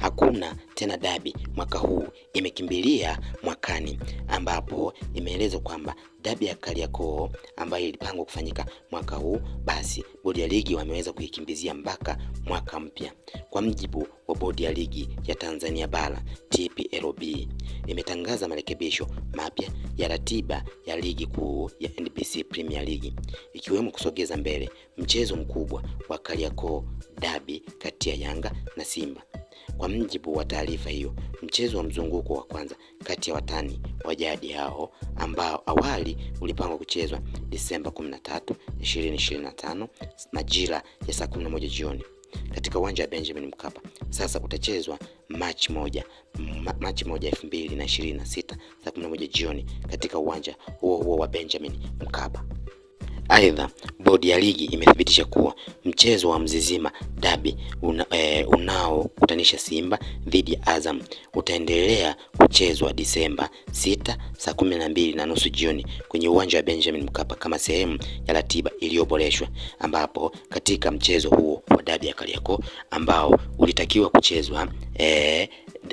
hakuna tena dabi mwaka huu, imekimbilia mwakani, ambapo imeelezwa kwamba dabi ya Kariakoo ambayo ilipangwa kufanyika mwaka huu, basi bodi ya ligi wameweza kuikimbizia mpaka mwaka mpya. Kwa mjibu wa bodi ya ligi ya Tanzania bara TPLB, imetangaza marekebisho mapya ya ratiba ya ligi kuu ya NBC Premier League, ikiwemo kusogeza mbele mchezo mkubwa wa Kariakoo dabi kati ya Yanga na Simba. Kwa mjibu wa taarifa hiyo, mchezo wa mzunguko wa kwanza kati ya watani wa jadi hao ambao awali ulipangwa kuchezwa Disemba 13, 2025 majira ya saa 11 jioni katika uwanja wa Benjamin Mkapa, sasa utachezwa Machi moja 2026 saa 11 jioni katika uwanja huo wa Benjamin Mkapa. Aidha, bodi ya ligi imethibitisha kuwa mchezo wa Mzizima Dabi unaokutanisha Simba dhidi ya Azam utaendelea kuchezwa Disemba 6 saa 12:30 jioni kwenye uwanja wa Benjamin Mkapa kama sehemu ya ratiba iliyoboreshwa, ambapo katika mchezo huo wa dabi ya Kariakoo ambao ulitakiwa kuchezwa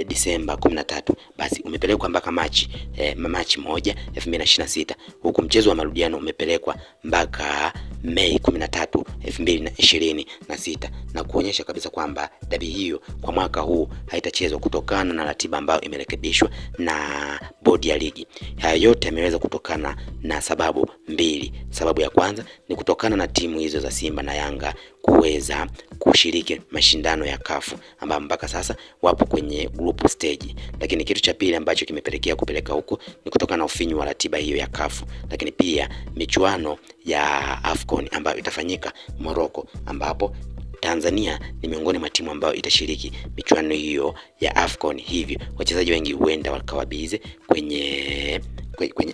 Disemba 13, basi umepelekwa mpaka Machi 1, 2026, huku mchezo wa marudiano umepelekwa mpaka Mei 13, 2026, na kuonyesha kabisa kwamba dabi hiyo kwa mwaka huu haitachezwa kutokana na ratiba ambayo imerekebishwa na bodi ya ligi. Haya yote yameweza kutokana na sababu mbili. Sababu ya kwanza ni kutokana na timu hizo za Simba na Yanga kuweza kushiriki mashindano ya CAF ambapo mpaka sasa wapo kwenye group stage. Lakini kitu cha pili ambacho kimepelekea kupeleka huko ni kutokana na ufinyu wa ratiba hiyo ya CAF, lakini pia michuano ya AFCON ambayo itafanyika Morocco, ambapo Tanzania ni miongoni mwa timu ambayo itashiriki michuano hiyo ya AFCON. Hivyo wachezaji wengi huenda wakawabize kwenye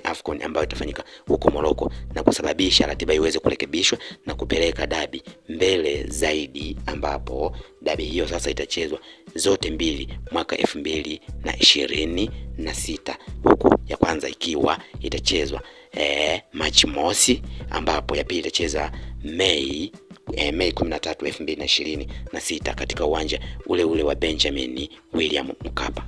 AFCON ambayo itafanyika huko Morocco, na kusababisha ratiba iweze kurekebishwa na kupeleka dabi mbele zaidi, ambapo dabi hiyo sasa itachezwa zote mbili mwaka 2026, huku ya kwanza ikiwa itachezwa Machi mosi, ambapo ya pili itacheza Mei 13, 2026 katika uwanja ule wa Benjamin William Mkapa.